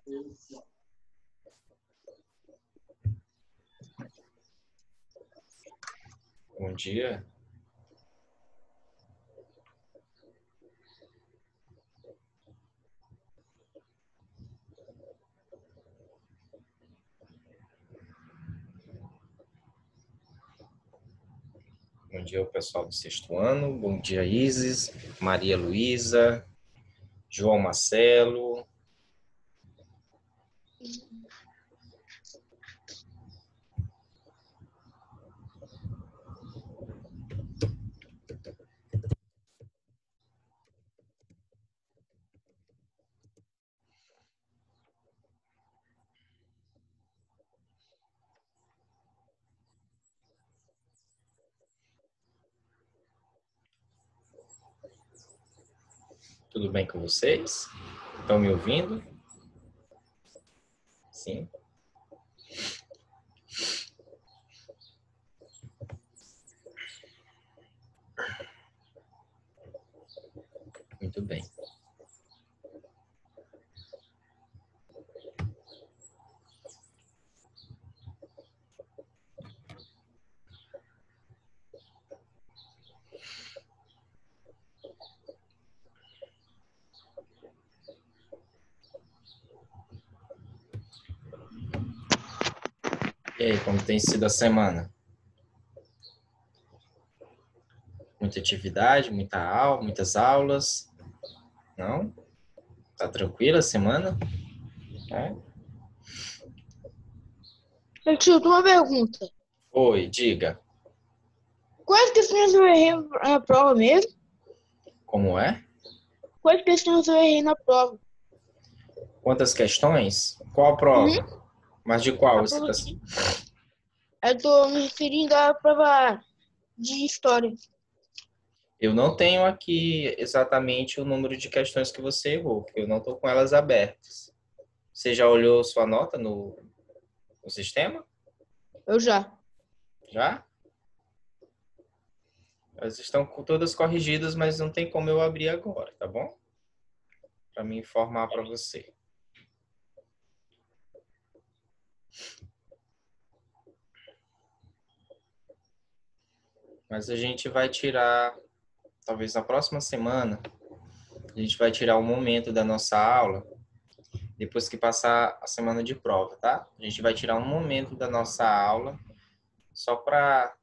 Bom dia. Bom dia ao pessoal do sexto ano. Bom dia, Isis, Maria Luísa, João Marcelo. Tudo bem com vocês? Estão me ouvindo? Sim. Muito bem. E aí, como tem sido a semana? Muita atividade, muitas aulas? Não? Tá tranquila a semana? É? Tio, uma pergunta. Oi, diga. Quais questões eu errei na prova mesmo? Como é? Quais questões eu errei na prova? Quantas questões? Qual prova? Mas de qual A você prova está... Eu tô me referindo à prova de história. Eu não tenho aqui exatamente o número de questões que você errou, porque eu não estou com elas abertas. Você já olhou sua nota no sistema? Eu já. Já? Elas estão todas corrigidas, mas não tem como eu abrir agora, tá bom? Para me informar para você. Mas a gente vai tirar, talvez na próxima semana, a gente vai tirar um momento da nossa aula, depois que passar a semana de prova, tá? A gente vai tirar um momento da nossa aula, só para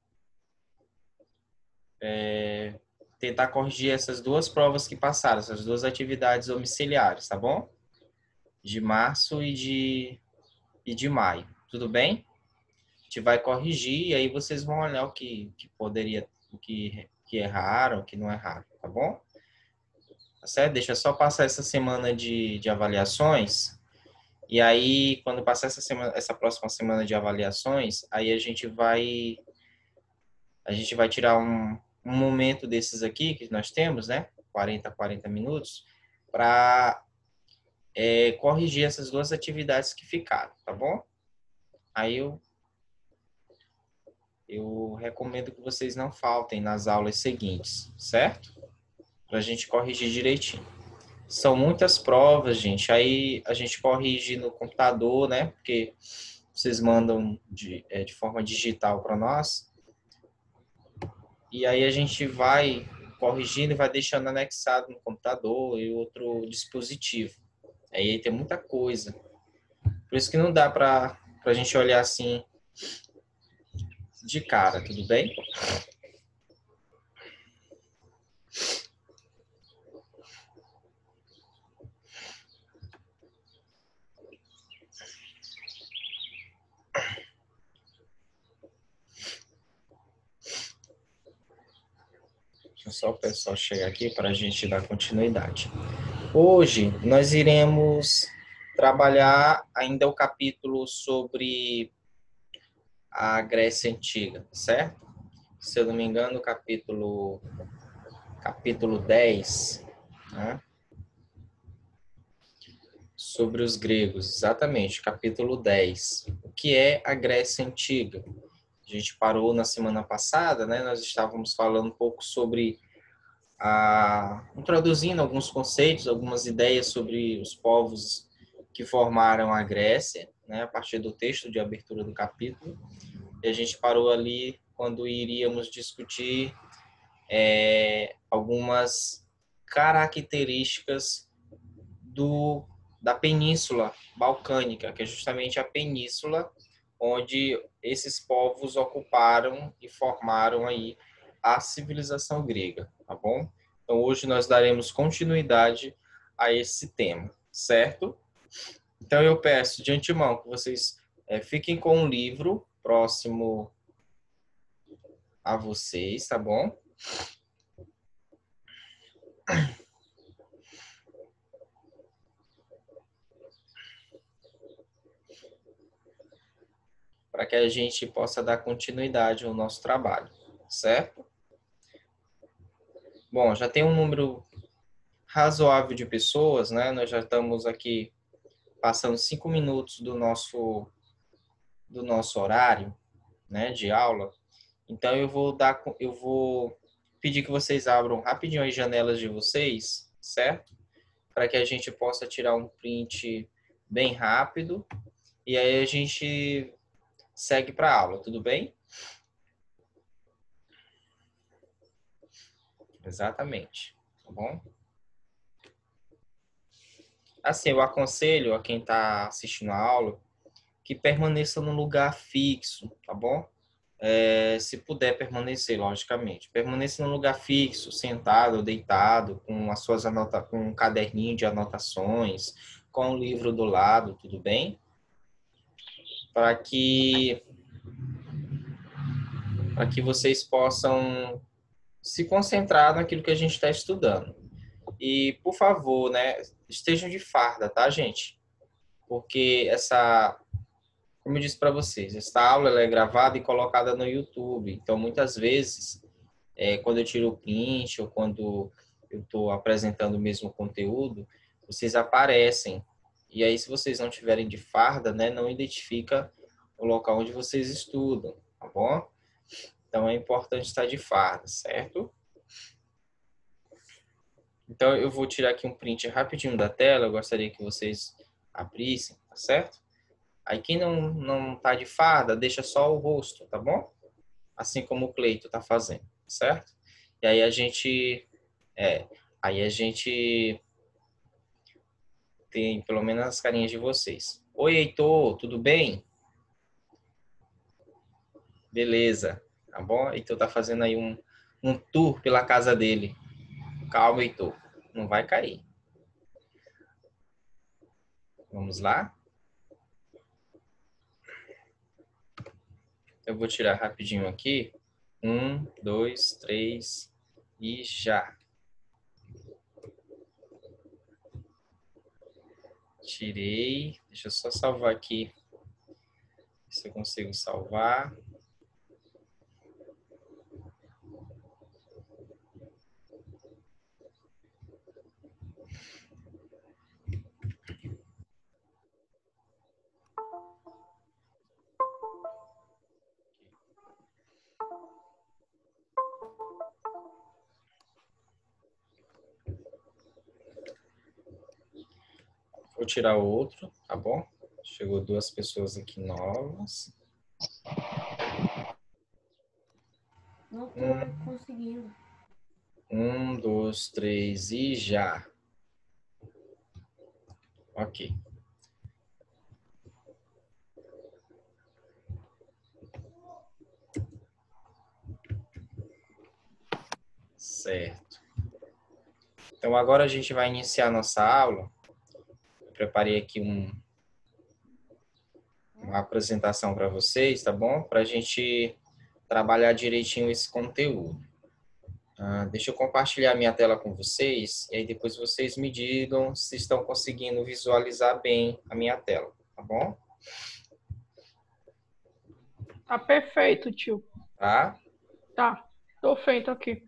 tentar corrigir essas duas provas que passaram, essas duas atividades domiciliares, tá bom? De março e de maio, tudo bem? A gente vai corrigir e aí vocês vão olhar o que poderia, que erraram, o que não erraram, tá bom? Tá certo? Deixa eu só passar essa semana de avaliações e aí quando passar essa próxima semana de avaliações, aí a gente vai tirar um momento desses aqui que nós temos, né? 40 minutos, para corrigir essas duas atividades que ficaram, tá bom? Aí eu recomendo que vocês não faltem nas aulas seguintes, certo? Para a gente corrigir direitinho. São muitas provas, gente. Aí a gente corrige no computador, né? Porque vocês mandam de forma digital para nós. E aí a gente vai corrigindo e vai deixando anexado no computador e outro dispositivo. Aí tem muita coisa. Por isso que não dá para a gente olhar assim de cara, tudo bem? Deixa só o pessoal chegar aqui para a gente dar continuidade. Hoje nós iremos trabalhar ainda o capítulo sobre a Grécia Antiga, certo? Se eu não me engano, capítulo 10, né? Sobre os gregos, exatamente, capítulo 10. O que é a Grécia Antiga? A gente parou na semana passada, né? Nós estávamos falando um pouco sobre introduzindo alguns conceitos, algumas ideias sobre os povos que formaram a Grécia, né, a partir do texto de abertura do capítulo. E a gente parou ali quando iríamos discutir algumas características da Península Balcânica, que é justamente a península onde esses povos ocuparam e formaram aí a civilização grega, tá bom? Então hoje nós daremos continuidade a esse tema, certo? Então eu peço de antemão que vocês fiquem com um livro próximo a vocês, tá bom? Para que a gente possa dar continuidade ao nosso trabalho, certo? Bom, já tem um número razoável de pessoas, né? Nós já estamos aqui passando 5 minutos do nosso horário, né, de aula. Então eu vou pedir que vocês abram rapidinho as janelas de vocês, certo? Para que a gente possa tirar um print bem rápido e aí a gente segue para a aula, tudo bem? Exatamente, tá bom? Assim, eu aconselho a quem está assistindo a aula que permaneça no lugar fixo, tá bom? Se puder permanecer, logicamente. Permaneça no lugar fixo, sentado ou deitado, com as suas com um caderninho de anotações, com o livro do lado, tudo bem? Para que vocês possam se concentrar naquilo que a gente está estudando. E, por favor, né, estejam de farda, tá, gente? Porque como eu disse para vocês, essa aula ela é gravada e colocada no YouTube. Então, muitas vezes, quando eu tiro o print ou quando eu estou apresentando o mesmo conteúdo, vocês aparecem. E aí, se vocês não tiverem de farda, né, não identifica o local onde vocês estudam, tá bom? Então, é importante estar de farda, certo? Então, eu vou tirar aqui um print rapidinho da tela. Eu gostaria que vocês abrissem, tá certo? Aí, quem não tá de farda, deixa só o rosto, tá bom? Assim como o Cleito tá fazendo, certo? E aí a gente tem pelo menos as carinhas de vocês. Oi, Heitor, tudo bem? Beleza, tá bom? Heitor tá fazendo aí um tour pela casa dele. Calma, Heitor, não vai cair. Vamos lá? Eu vou tirar rapidinho aqui. 1, 2, 3 e já. Tirei. Deixa eu só salvar aqui. Se eu consigo salvar. Vou tirar o outro, tá bom? Chegou 2 pessoas aqui novas. Não tô conseguindo. 1, 2, 3 e já. Ok. Certo. Então, agora a gente vai iniciar a nossa aula. Eu preparei aqui uma apresentação para vocês, tá bom? Para a gente trabalhar direitinho esse conteúdo. Deixa eu compartilhar minha tela com vocês e aí depois vocês me digam se estão conseguindo visualizar bem a minha tela, tá bom? Tá perfeito, tio. Tá? Tá, tô feito aqui.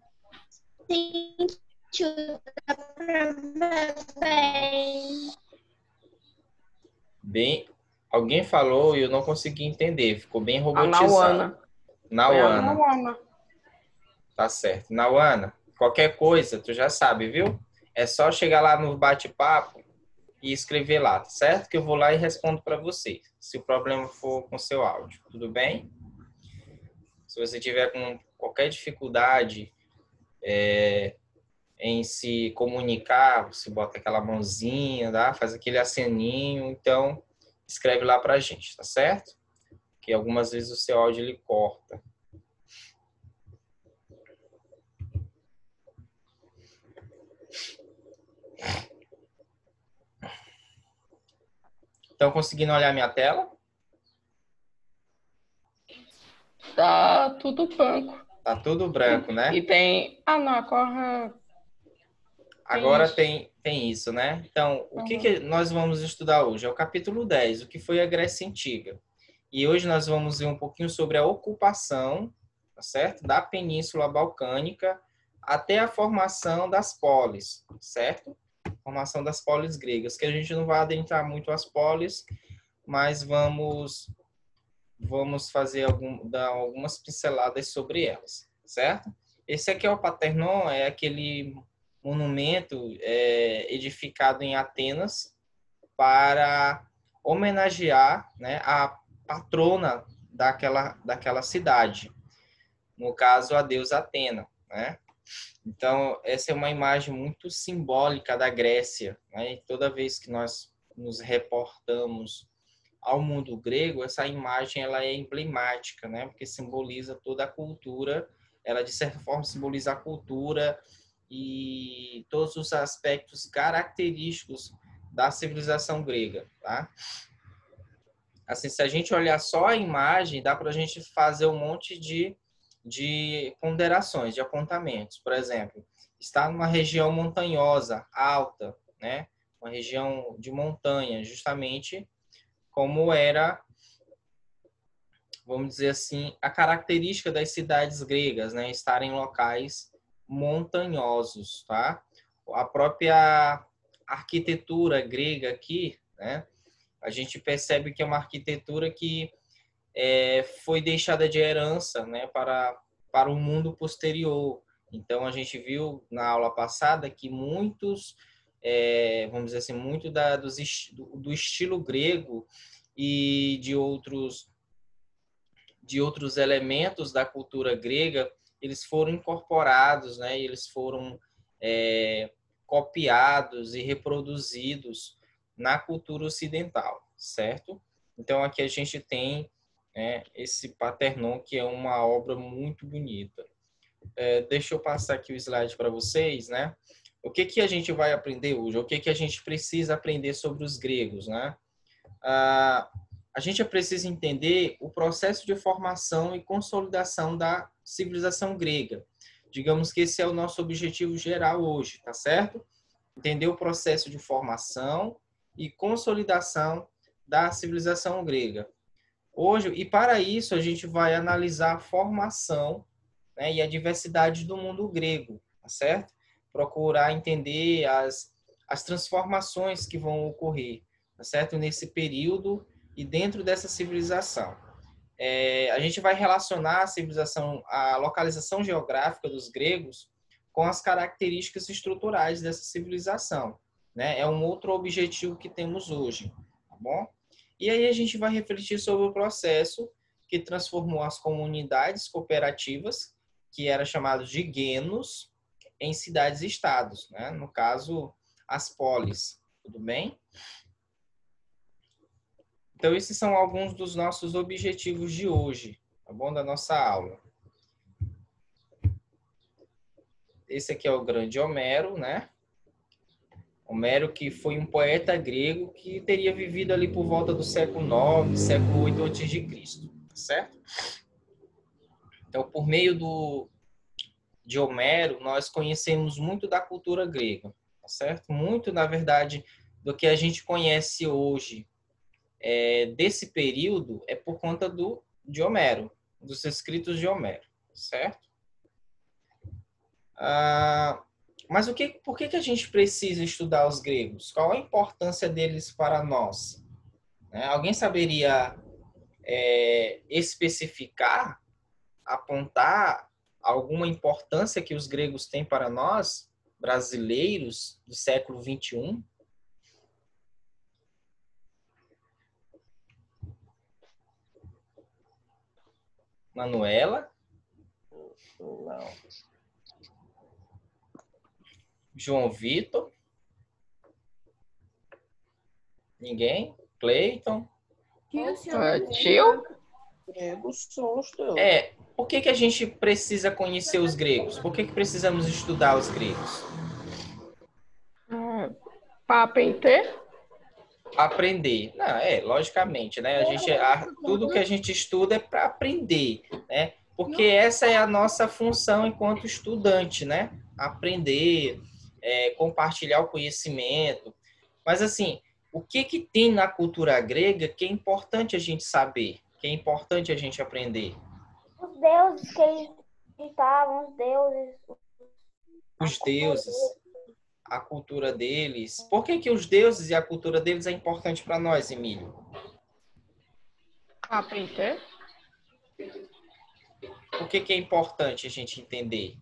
Sim, tio, dá pra ver bem. Bem, alguém falou e eu não consegui entender, ficou bem A robotizado. Nauana. Nauana. Tá certo. Nauana, qualquer coisa, tu já sabe, viu? É só chegar lá no bate-papo e escrever lá, tá certo? Que eu vou lá e respondo para você, se o problema for com seu áudio, tudo bem? Se você tiver com qualquer dificuldade em se comunicar, você bota aquela mãozinha, tá? Faz aquele aceninho, então escreve lá pra gente, tá certo? Que algumas vezes o seu áudio ele corta. Estão conseguindo olhar minha tela? Tá tudo branco. Tá tudo branco, E né? tem. Ah, não, agora tem Agora isso. tem isso, né? Então, o que Uhum. que nós vamos estudar hoje? É o capítulo 10, o que foi a Grécia Antiga. E hoje nós vamos ver um pouquinho sobre a ocupação, tá certo? Da Península Balcânica até a formação das polis, certo? Formação das polis gregas, que a gente não vai adentrar muito às polis, mas vamos fazer dar algumas pinceladas sobre elas, certo? Esse aqui é o Paternon, é aquele monumento edificado em Atenas para homenagear, né, a patrona daquela cidade, no caso a deusa Atena, né? Então essa é uma imagem muito simbólica da Grécia, né? E toda vez que nós nos reportamos ao mundo grego, essa imagem ela é emblemática, né? Porque simboliza toda a cultura, ela de certa forma simboliza a cultura e todos os aspectos característicos da civilização grega, tá? Assim, se a gente olhar só a imagem, dá para a gente fazer um monte de ponderações, de apontamentos. Por exemplo, está numa região montanhosa, alta, né? Uma região de montanha, justamente como era, vamos dizer assim, a característica das cidades gregas, né? Estar em locais montanhosos, tá? A própria arquitetura grega aqui, né? A gente percebe que é uma arquitetura que foi deixada de herança, né, para o mundo posterior. Então, a gente viu na aula passada que muitos, vamos dizer assim, muito do estilo grego e de outros elementos da cultura grega, eles foram incorporados, né, eles foram copiados e reproduzidos na cultura ocidental, certo? Então, aqui a gente tem esse Paternon, que é uma obra muito bonita. Deixa eu passar aqui o slide para vocês, né? O que que a gente vai aprender hoje? O que que a gente precisa aprender sobre os gregos, né? A gente precisa entender o processo de formação e consolidação da civilização grega. Digamos que esse é o nosso objetivo geral hoje, tá certo? Entender o processo de formação e consolidação da civilização grega. Hoje, e para isso a gente vai analisar a formação, né, e a diversidade do mundo grego, tá certo? Procurar entender as transformações que vão ocorrer, tá certo? Nesse período e dentro dessa civilização. A gente vai relacionar a civilização, a localização geográfica dos gregos com as características estruturais dessa civilização, né? É um outro objetivo que temos hoje, tá bom? E aí a gente vai refletir sobre o processo que transformou as comunidades cooperativas, que era chamado de guenos, em cidades-estados, né? No caso, as polis. Tudo bem? Então, esses são alguns dos nossos objetivos de hoje, tá bom? Da nossa aula. Esse aqui é o grande Homero, né? Homero, que foi um poeta grego que teria vivido ali por volta do século IX, século VIII a.C., certo? Então, por meio de Homero, nós conhecemos muito da cultura grega, certo? Muito, na verdade, do que a gente conhece hoje desse período é por conta de Homero, dos escritos de Homero, certo? Mas por que a gente precisa estudar os gregos? Qual a importância deles para nós? Alguém saberia especificar, apontar alguma importância que os gregos têm para nós, brasileiros do século XXI? Manuela? Não. João Vitor? Ninguém? Cleiton? Tio? Gregos são os deuses. Por que a gente precisa conhecer os gregos? Por que precisamos estudar os gregos? Para aprender? Aprender. Não, logicamente, né? Tudo que a gente estuda é para aprender, né? Porque essa é a nossa função enquanto estudante, né? Aprender, compartilhar o conhecimento. Mas, assim, o que tem na cultura grega que é importante a gente saber, que é importante a gente aprender? Os deuses que eles estavam, Os deuses, a cultura deles. Por que os deuses e a cultura deles é importante para nós, Emílio? Para aprender? Por que é importante a gente entender?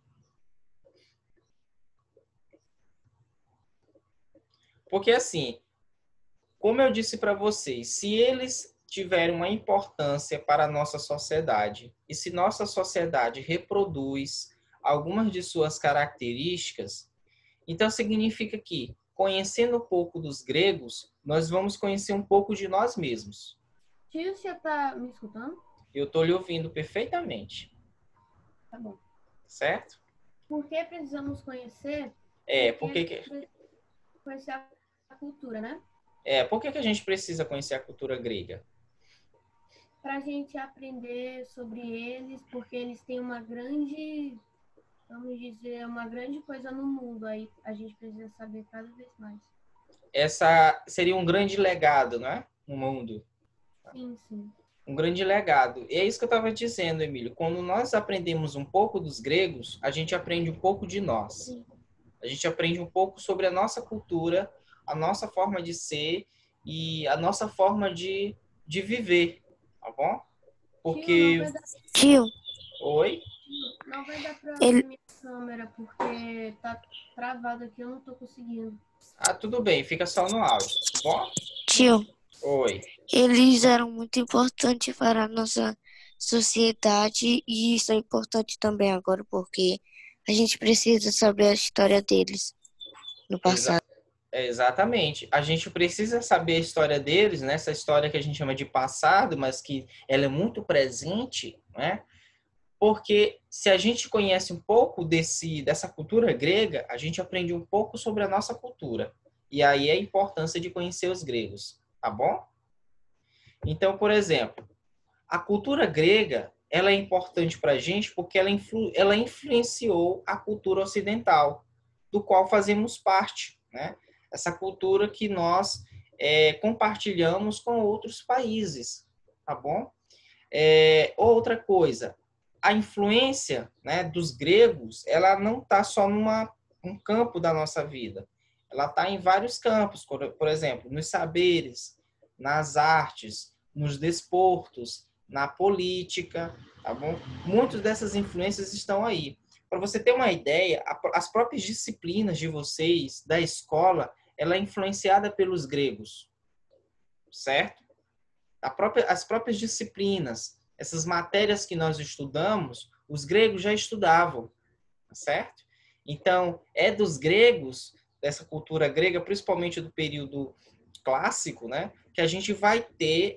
Porque, assim, como eu disse para vocês, se eles tiverem uma importância para a nossa sociedade e se nossa sociedade reproduz algumas de suas características, então significa que, conhecendo um pouco dos gregos, nós vamos conhecer um pouco de nós mesmos. Tio, você tá me escutando? Eu estou lhe ouvindo perfeitamente. Tá bom. Certo? Por que precisamos conhecer? Conhecer a cultura, né? Por que a gente precisa conhecer a cultura grega? Para a gente aprender sobre eles, porque eles têm uma grande, vamos dizer, uma grande coisa no mundo. Aí a gente precisa saber cada vez mais. Essa seria um grande legado, não é? No mundo. Sim, sim. Um grande legado. E é isso que eu estava dizendo, Emílio. Quando nós aprendemos um pouco dos gregos, a gente aprende um pouco de nós. Sim. A gente aprende um pouco sobre a nossa cultura, a nossa forma de ser e a nossa forma de viver, tá bom? Porque... Tio, Oi? Não vai dar pra ver minha câmera, porque tá travado aqui, eu não tô conseguindo. Tudo bem. Fica só no áudio, tá bom? tio, Oi. eles eram muito importantes para a nossa sociedade e isso é importante também agora porque a gente precisa saber a história deles no passado. Exatamente. A gente precisa saber a história deles, né? Essa história que a gente chama de passado, mas que ela é muito presente, né? Porque se a gente conhece um pouco dessa cultura grega, a gente aprende um pouco sobre a nossa cultura. E aí é a importância de conhecer os gregos, tá bom? Então, por exemplo, a cultura grega, ela é importante para a gente porque ela influenciou a cultura ocidental, do qual fazemos parte, né? Essa cultura que nós compartilhamos com outros países, tá bom? Outra coisa, a influência, né, dos gregos, ela não está só num campo da nossa vida. Ela está em vários campos, por exemplo, nos saberes, nas artes, nos desportos, na política, tá bom? Muitas dessas influências estão aí. Para você ter uma ideia, as próprias disciplinas de vocês, da escola, ela é influenciada pelos gregos, certo? As próprias disciplinas, essas matérias que nós estudamos, os gregos já estudavam, certo? Então, é dos gregos, dessa cultura grega, principalmente do período clássico, né, que a gente vai ter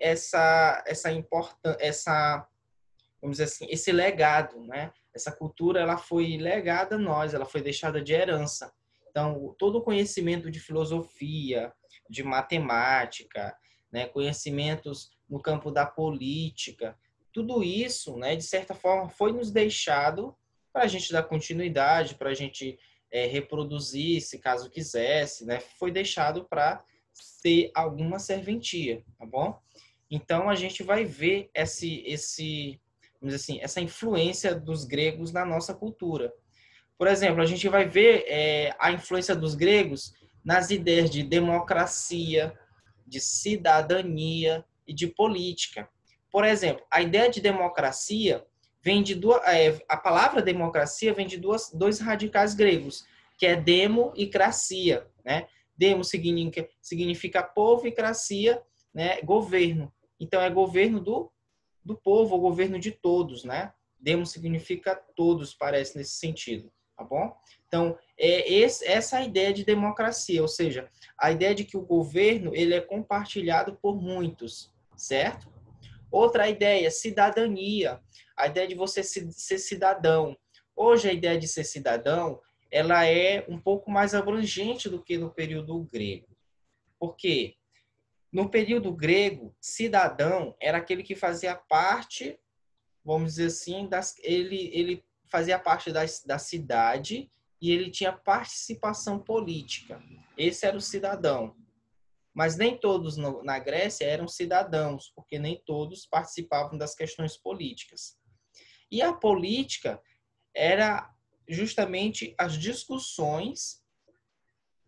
vamos dizer assim, esse legado, né? Essa cultura, ela foi legada a nós, ela foi deixada de herança. Então, todo o conhecimento de filosofia, de matemática, né, conhecimentos no campo da política, tudo isso, né, de certa forma, foi nos deixado para a gente dar continuidade, para a gente reproduzir, se caso quisesse, né, foi deixado para ter alguma serventia, tá bom? Então, a gente vai ver vamos dizer assim, essa influência dos gregos na nossa cultura. Por exemplo, a gente vai ver a influência dos gregos nas ideias de democracia, de cidadania e de política. Por exemplo, a ideia de democracia vem de a palavra democracia vem de dois radicais gregos, que é demo e cracia, né? Demo significa povo e cracia, né, governo. Então, é governo do do povo, o governo de todos, né? Demos significa todos, parece, nesse sentido, tá bom? Então, essa é a ideia de democracia, ou seja, a ideia de que o governo ele é compartilhado por muitos, certo? Outra ideia, cidadania, a ideia de você ser cidadão. Hoje, a ideia de ser cidadão, ela é um pouco mais abrangente do que no período grego. Por quê? No período grego, cidadão era aquele que fazia parte, vamos dizer assim, ele fazia parte da cidade e ele tinha participação política. Esse era o cidadão. Mas nem todos na Grécia eram cidadãos, porque nem todos participavam das questões políticas. E a política era justamente as discussões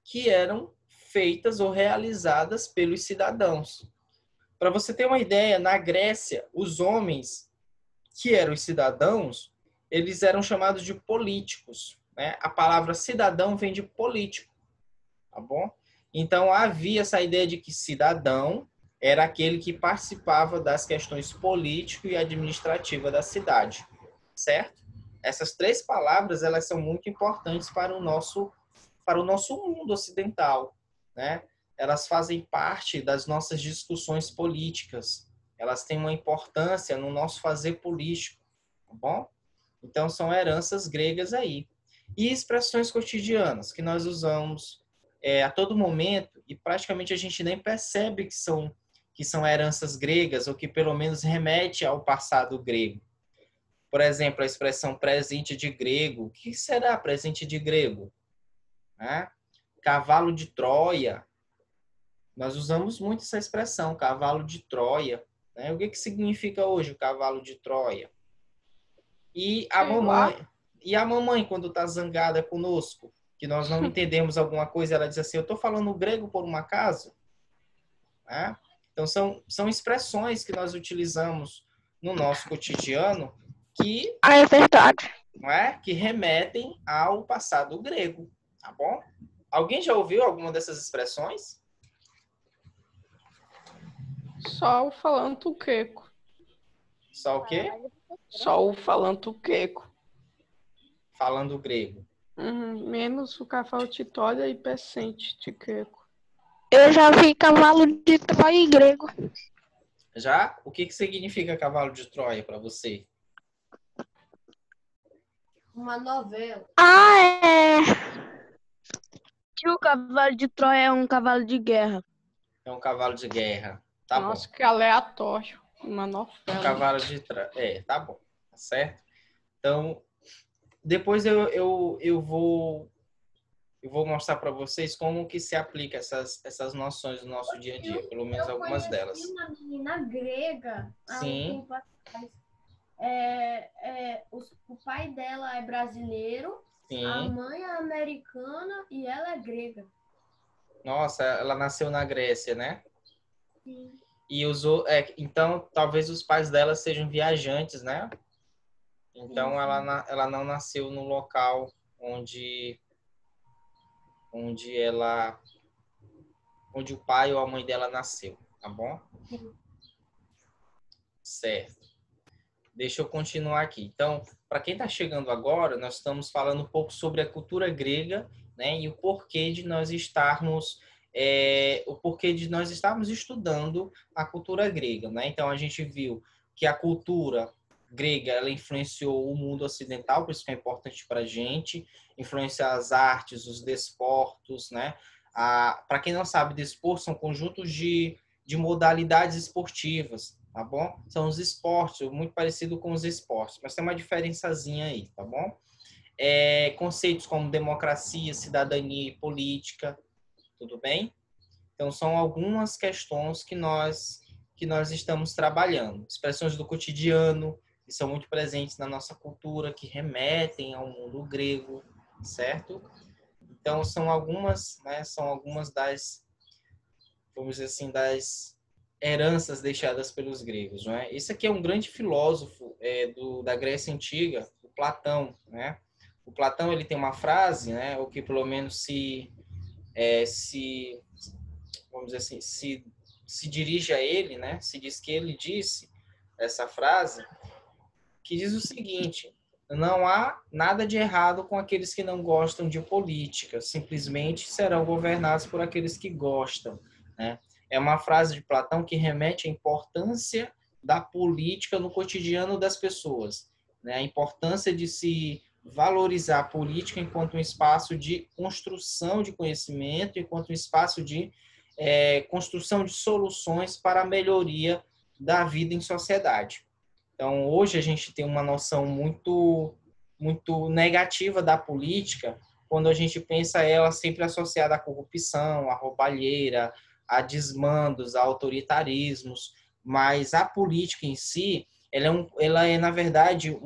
que eram feitas ou realizadas pelos cidadãos. Para você ter uma ideia, na Grécia, os homens que eram os cidadãos, eles eram chamados de políticos, né? A palavra cidadão vem de político, tá bom? Então, havia essa ideia de que cidadão era aquele que participava das questões político e administrativa da cidade, certo? Essas três palavras, elas são muito importantes para o nosso mundo ocidental, né? Elas fazem parte das nossas discussões políticas. Elas têm uma importância no nosso fazer político, tá bom? Então, são heranças gregas aí. E expressões cotidianas que nós usamos a todo momento e praticamente a gente nem percebe que são heranças gregas ou que pelo menos remete ao passado grego. Por exemplo, a expressão presente de grego. O que será presente de grego? Cavalo de Troia. Nós usamos muito essa expressão, cavalo de Troia. Né? O que significa hoje o cavalo de Troia? E a mamãe, quando está zangada conosco, que nós não entendemos alguma coisa, ela diz assim, eu estou falando grego por um acaso? Né? Então, são expressões que nós utilizamos no nosso cotidiano que, é verdade. não é? Que remetem ao passado grego, tá bom? Alguém já ouviu alguma dessas expressões? Só o falando tuqueco. Só o quê? Só o falando tuqueco. Falando grego. Menos o cavalo de Troia e presente de queco. Eu já vi cavalo de Troia em grego. Já? O que significa cavalo de Troia para você? Uma novela. Que o cavalo de Troia é um cavalo de guerra. É um cavalo de guerra. Tá Nossa, bom. que aleatório. Uma novela. Um cavalo de Troia. Tá bom. Tá certo? Então, depois eu vou mostrar para vocês como que se aplica essas noções no nosso dia a dia, pelo menos algumas delas. Eu conheci uma menina grega há um Sim. tempo atrás. O pai dela é brasileiro, Sim. a mãe é americana e ela é grega. Nossa, ela nasceu na Grécia, né? Sim. E então, talvez os pais dela sejam viajantes, né? Então, ela não nasceu no local onde o pai ou a mãe dela nasceu, tá bom? Sim. Certo. Deixa eu continuar aqui. Então, para quem está chegando agora, nós estamos falando um pouco sobre a cultura grega, né? E o porquê de nós estarmos estudando a cultura grega, né? Então, a gente viu que a cultura grega, ela influenciou o mundo ocidental, por isso que é importante para a gente, influenciar as artes, os desportos, né? Para quem não sabe, desporto são conjuntos de modalidades esportivas, tá bom? São os esportes, muito parecido com os esportes, mas tem uma diferençazinha aí, tá bom? Conceitos como democracia, cidadania e política, tudo bem? Então, são algumas questões que nós estamos trabalhando. Expressões do cotidiano, que são muito presentes na nossa cultura, que remetem ao mundo grego, certo? Então, são algumas das, vamos dizer assim, das heranças deixadas pelos gregos, não é? Esse aqui é um grande filósofo da Grécia Antiga, o Platão, né? O Platão, ele tem uma frase, né? O que pelo menos vamos dizer assim, se dirige a ele, né? Se diz que ele disse essa frase, que diz o seguinte: não há nada de errado com aqueles que não gostam de política, simplesmente serão governados por aqueles que gostam, né? É uma frase de Platão que remete à importância da política no cotidiano das pessoas, né? A importância de se valorizar a política enquanto um espaço de construção de conhecimento, enquanto um espaço de construção de soluções para a melhoria da vida em sociedade. Então, hoje a gente tem uma noção muito negativa da política, quando a gente pensa ela sempre associada à corrupção, à roubalheira, a desmandos, a autoritarismos, mas a política em si, ela é na verdade,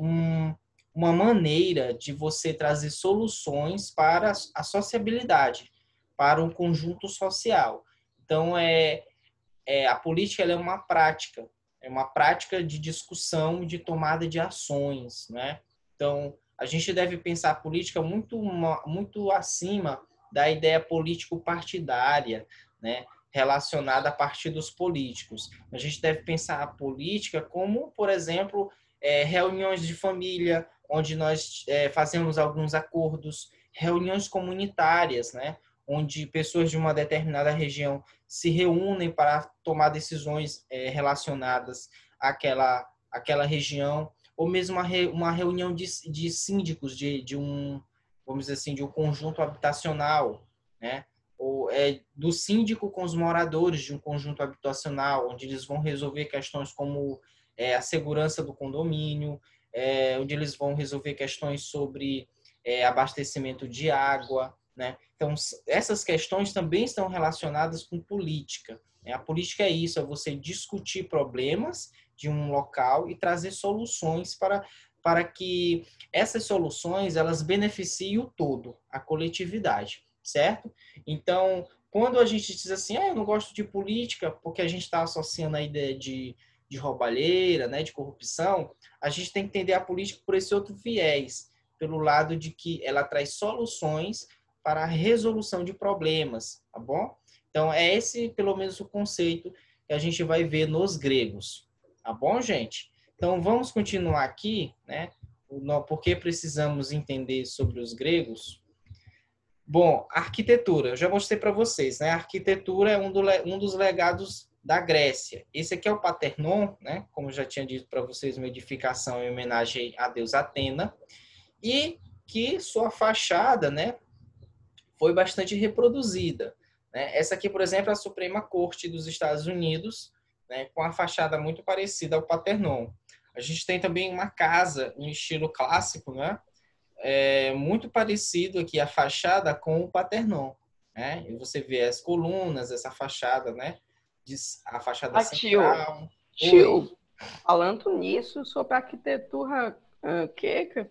uma maneira de você trazer soluções para a sociabilidade, para um conjunto social. Então, a política ela é uma prática de discussão, de tomada de ações, né? Então, a gente deve pensar a política muito acima da ideia político-partidária, né? Relacionada a partidos políticos. A gente deve pensar a política como, por exemplo, reuniões de família, onde nós fazemos alguns acordos, reuniões comunitárias, né? Onde pessoas de uma determinada região se reúnem para tomar decisões relacionadas àquela região, ou mesmo uma reunião de síndicos vamos dizer assim, de um conjunto habitacional, né? Ou do síndico com os moradores de um conjunto habitacional, onde eles vão resolver questões como a segurança do condomínio, onde eles vão resolver questões sobre abastecimento de água, né? Então, essas questões também estão relacionadas com política, né? A política é isso, é você discutir problemas de um local e trazer soluções para que essas soluções elas beneficiem o todo, a coletividade, certo? Então, quando a gente diz assim, eu não gosto de política, porque a gente está associando a ideia de roubalheira, né, de corrupção, a gente tem que entender a política por esse outro viés, pelo lado de que ela traz soluções para a resolução de problemas, tá bom? Então, é esse, pelo menos, o conceito que a gente vai ver nos gregos, tá bom, gente? Então, vamos continuar aqui, né? Por que precisamos entender sobre os gregos? Bom, arquitetura, eu já mostrei para vocês, né? A arquitetura é um dos legados da Grécia. Esse aqui é o Parthenon, né? Como eu já tinha dito para vocês, uma edificação em homenagem à deusa Atena, e que sua fachada, né, foi bastante reproduzida, né? Essa aqui, por exemplo, é a Suprema Corte dos Estados Unidos, né, com a fachada muito parecida ao Parthenon. A gente tem também uma casa em estilo clássico, né? Muito parecido aqui a fachada com o Parthenon, né? E você vê as colunas, essa fachada, né? A fachada central. Tio, falando nisso, sobre a arquitetura queca,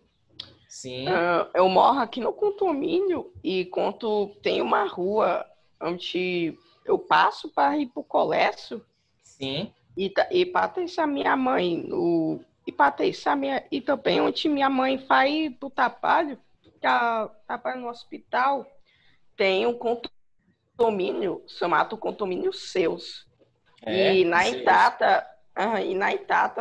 sim. Eu moro aqui no condomínio e quando tem uma rua onde eu passo para ir para o colégio, sim. E para deixar minha mãe e também onde minha mãe vai para o trabalho, trabalha no hospital, tem um condomínio chamado Condomínio Seus. E na Itata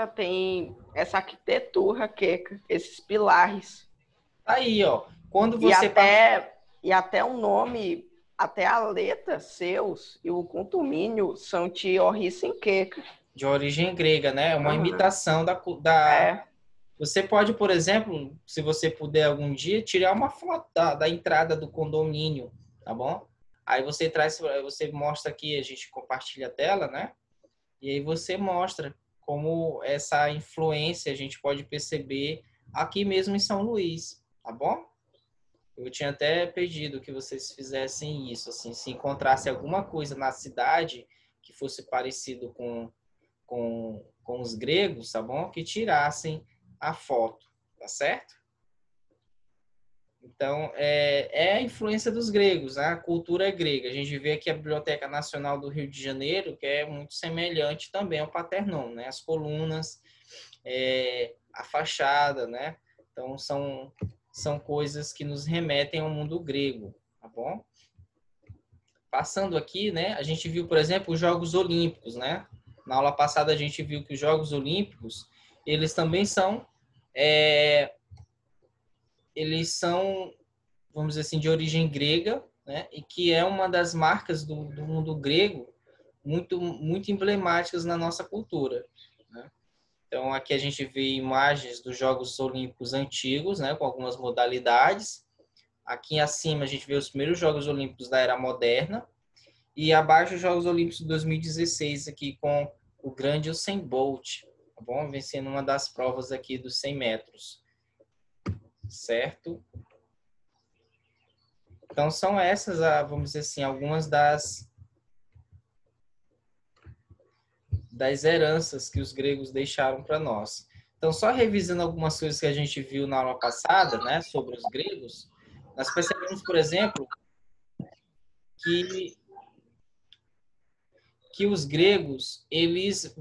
tem essa arquitetura queca, esses pilares. Aí, ó, quando E você até o nome, até a letra Seus e o condomínio são de origem queca. De origem grega, né? É uma imitação da... Você pode, por exemplo, se você puder algum dia, tirar uma foto da entrada do condomínio, tá bom? Aí você mostra aqui, a gente compartilha a tela, né? E aí você mostra como essa influência a gente pode perceber aqui mesmo em São Luís, tá bom? Eu tinha até pedido que vocês fizessem isso, assim, se encontrasse alguma coisa na cidade que fosse parecido com os gregos, tá bom? Que tirassem a foto, tá certo? Então, é a influência dos gregos, né? A cultura é grega. A gente vê aqui a Biblioteca Nacional do Rio de Janeiro, que é muito semelhante também ao Parthenon, né? As colunas, a fachada, né? Então, são coisas que nos remetem ao mundo grego, tá bom? Passando aqui, né? A gente viu, por exemplo, os Jogos Olímpicos, né? Na aula passada a gente viu que os Jogos Olímpicos, eles também são, vamos dizer assim, de origem grega, né? E que é uma das marcas do mundo grego muito emblemáticas na nossa cultura, né? Então, aqui a gente vê imagens dos Jogos Olímpicos antigos, né? Com algumas modalidades. Aqui acima a gente vê os primeiros Jogos Olímpicos da Era Moderna. E abaixo os Jogos Olímpicos de 2016, aqui com o grande Usain Bolt, tá bom? Vencendo uma das provas aqui dos 100 metros. Certo? Então, são essas, vamos dizer assim, algumas das heranças que os gregos deixaram para nós. Então, só revisando algumas coisas que a gente viu na aula passada, né, sobre os gregos, nós percebemos, por exemplo, que os gregos, eles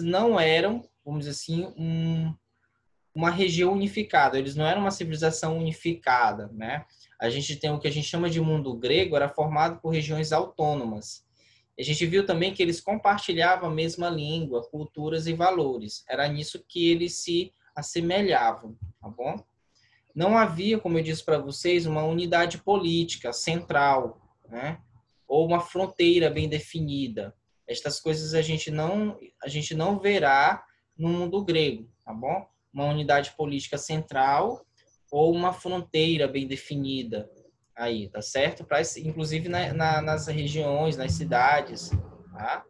não eram, vamos dizer assim, uma região unificada, eles não eram uma civilização unificada, né? A gente tem o que a gente chama de mundo grego, era formado por regiões autônomas. A gente viu também que eles compartilhavam a mesma língua, culturas e valores. Era nisso que eles se assemelhavam, tá bom? Não havia, como eu disse para vocês, uma unidade política central, né? Ou uma fronteira bem definida. Estas coisas a gente não verá no mundo grego, tá bom? Uma unidade política central ou uma fronteira bem definida aí, tá certo? Inclusive nas regiões, nas cidades, tá?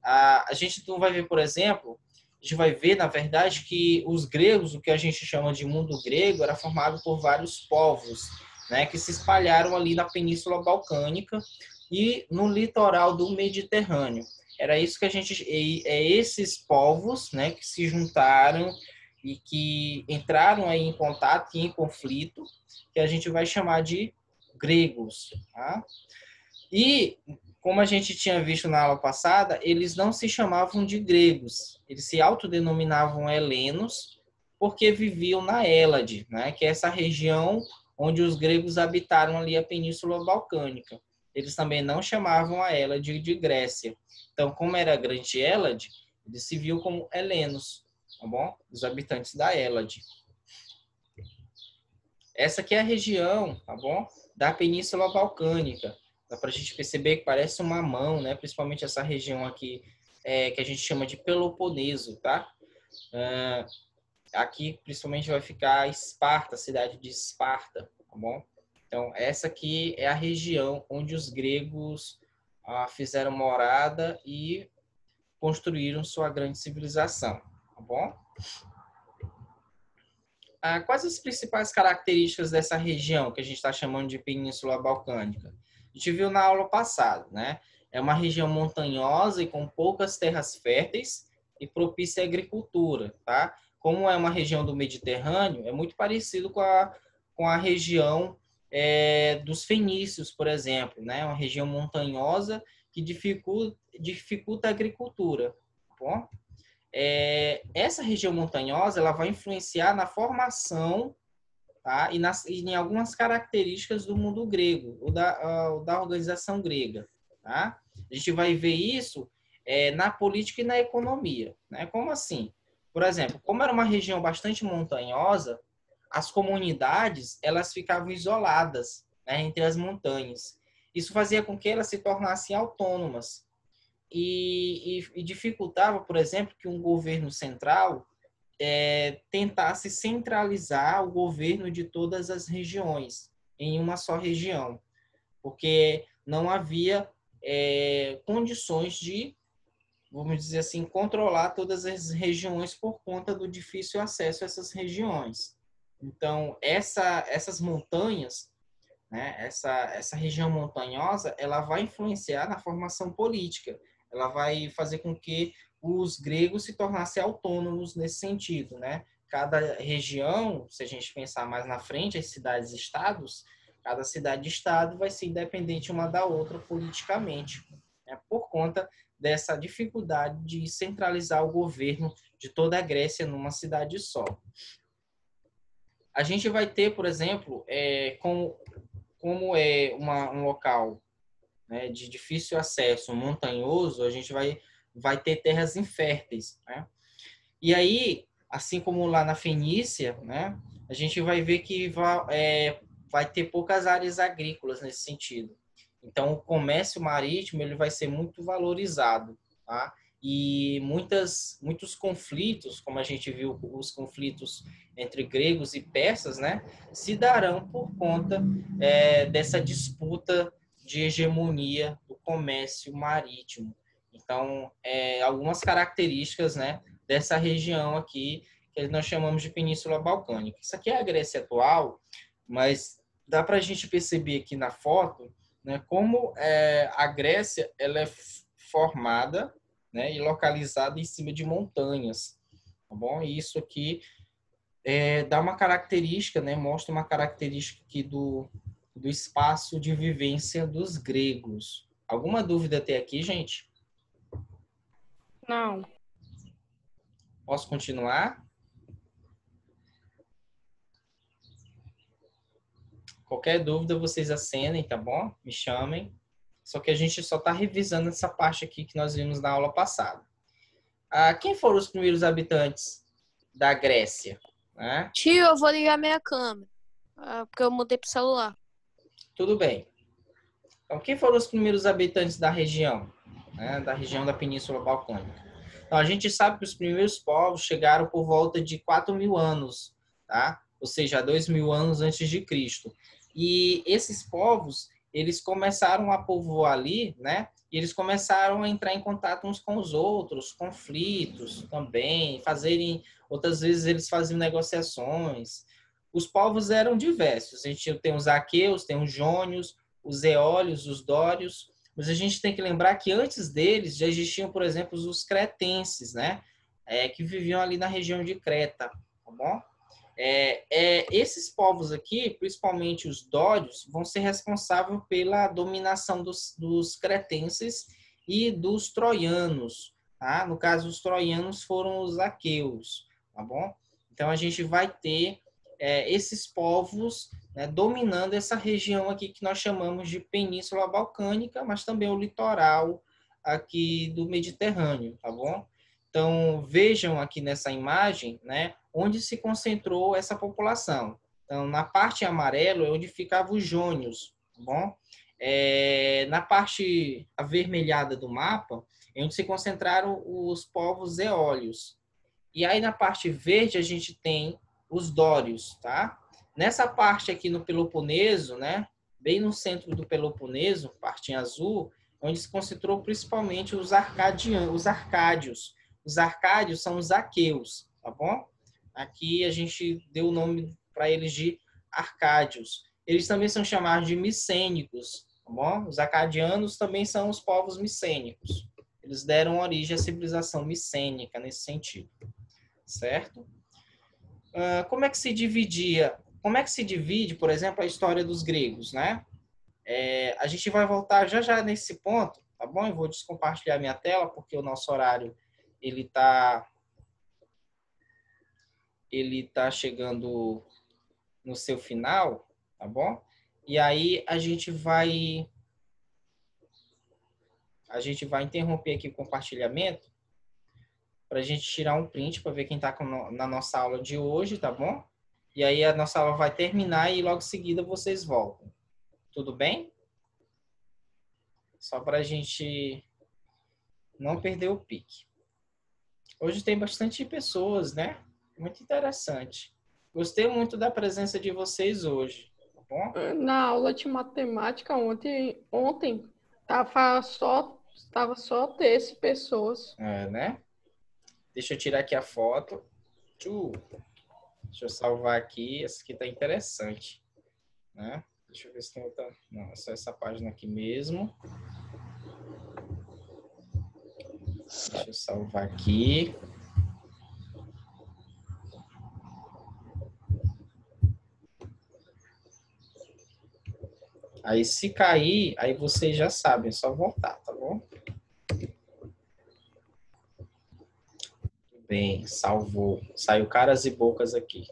A gente não vai ver, por exemplo, a gente vai ver, na verdade, que os gregos, o que a gente chama de mundo grego, era formado por vários povos, né, que se espalharam ali na Península Balcânica e no litoral do Mediterrâneo. Era isso que esses povos, né, que se juntaram e que entraram aí em contato e em conflito, que a gente vai chamar de gregos, tá? E, como a gente tinha visto na aula passada, eles não se chamavam de gregos, eles se autodenominavam helenos, porque viviam na Hélade, né, que é essa região onde os gregos habitaram ali a Península Balcânica. Eles também não chamavam a Hélade de Grécia. Então, como era a Grande Hélade, eles se viam como helenos, tá bom? Os habitantes da Hélade. Essa aqui é a região, tá bom? Da Península Balcânica. Dá para a gente perceber que parece uma mão, né? Principalmente essa região aqui, que a gente chama de Peloponeso, tá? Aqui, principalmente, vai ficar Esparta, a cidade de Esparta, tá bom? Então, essa aqui é a região onde os gregos fizeram morada e construíram sua grande civilização, tá bom? Quais as principais características dessa região que a gente está chamando de Península Balcânica? A gente viu na aula passada, né? É uma região montanhosa e com poucas terras férteis e propícia à agricultura, tá? Como é uma região do Mediterrâneo, é muito parecido com a região dos fenícios, por exemplo, né? Uma região montanhosa que dificulta a agricultura, tá bom? Essa região montanhosa ela vai influenciar na formação, tá? E em algumas características do mundo grego, ou da organização grega. Tá? A gente vai ver isso na política e na economia. Né? Como assim? Por exemplo, como era uma região bastante montanhosa, as comunidades elas ficavam isoladas, né, entre as montanhas. Isso fazia com que elas se tornassem autônomas. E dificultava, por exemplo, que um governo central tentasse centralizar o governo de todas as regiões em uma só região, porque não havia condições de, vamos dizer assim, controlar todas as regiões por conta do difícil acesso a essas regiões. Então, essas montanhas, né, essa região montanhosa, ela vai influenciar na formação política. Ela vai fazer com que os gregos se tornassem autônomos nesse sentido, né? Cada região, se a gente pensar mais na frente, as cidades-estados, cada cidade-estado vai ser independente uma da outra politicamente, né? Por conta dessa dificuldade de centralizar o governo de toda a Grécia numa cidade só. A gente vai ter, por exemplo, como é um local, né, de difícil acesso, montanhoso, a gente vai vai ter terras inférteis, né? E aí, assim como lá na Fenícia, né, a gente vai ver que vai ter poucas áreas agrícolas nesse sentido. Então, o comércio marítimo ele vai ser muito valorizado, tá? E muitos conflitos, como a gente viu, os conflitos entre gregos e persas, né, se darão por conta dessa disputa de hegemonia do comércio marítimo. Então, algumas características, né, dessa região aqui, que nós chamamos de Península Balcânica. Isso aqui é a Grécia atual, mas dá para a gente perceber aqui na foto, né, como a Grécia ela é formada, né, e localizada em cima de montanhas, tá bom? E isso aqui dá uma característica, né, mostra uma característica aqui do espaço de vivência dos gregos. Alguma dúvida até aqui, gente? Não. Posso continuar? Qualquer dúvida, vocês acenem, tá bom? Me chamem. Só que a gente só está revisando essa parte aqui que nós vimos na aula passada. Quem foram os primeiros habitantes da Grécia? Né? Tio, eu vou ligar minha câmera, porque eu mudei pro celular. Tudo bem. Então, quem foram os primeiros habitantes da região? Né? Da região da Península Balcânica. Então, a gente sabe que os primeiros povos chegaram por volta de 4.000 anos, tá? Ou seja, 2.000 anos antes de Cristo. E esses povos, eles começaram a povoar ali, né? E eles começaram a entrar em contato uns com os outros, conflitos também, outras vezes eles faziam negociações. Os povos eram diversos. A gente tem os aqueus, tem os jônios, os eólios, os dórios, mas a gente tem que lembrar que antes deles já existiam, por exemplo, os cretenses, né? Que viviam ali na região de Creta, tá bom? Esses povos aqui, principalmente os dórios, vão ser responsáveis pela dominação dos cretenses e dos troianos, tá? No caso, os troianos foram os aqueus, tá bom? Então, a gente vai ter esses povos, né, dominando essa região aqui que nós chamamos de Península Balcânica, mas também o litoral aqui do Mediterrâneo, tá bom? Então, vejam aqui nessa imagem, né, onde se concentrou essa população. Então, na parte amarela é onde ficavam os jônios, tá bom? Na parte avermelhada do mapa é onde se concentraram os povos eólios. E aí, na parte verde, a gente tem os dórios, tá? Nessa parte aqui no Peloponeso, né, bem no centro do Peloponeso, parte em azul, onde se concentrou principalmente os arcádios. Os arcádios são os aqueus, tá bom? Aqui a gente deu o nome para eles de arcádios. Eles também são chamados de micênicos, tá bom? Os acadianos também são os povos micênicos. Eles deram origem à civilização micênica nesse sentido, certo? Como é que se divide, por exemplo, a história dos gregos, né? A gente vai voltar já nesse ponto, tá bom? Eu vou descompartilhar minha tela porque o nosso horário ele tá chegando no seu final, tá bom? E aí a gente vai interromper aqui o compartilhamento para a gente tirar um print para ver quem está na nossa aula de hoje, tá bom? E aí a nossa aula vai terminar e logo em seguida vocês voltam. Tudo bem? Só para a gente não perder o pique. Hoje tem bastante pessoas, né? Muito interessante. Gostei muito da presença de vocês hoje, tá bom? Na aula de matemática ontem tava só 13 pessoas. Né? Deixa eu tirar aqui a foto. Deixa eu salvar aqui. Essa aqui tá interessante, né? Deixa eu ver se tem outra. Não, é só essa página aqui mesmo. Deixa eu salvar aqui. Aí, se cair, aí vocês já sabem, é só voltar, tá bom? Bem, salvou. Saiu caras e bocas aqui.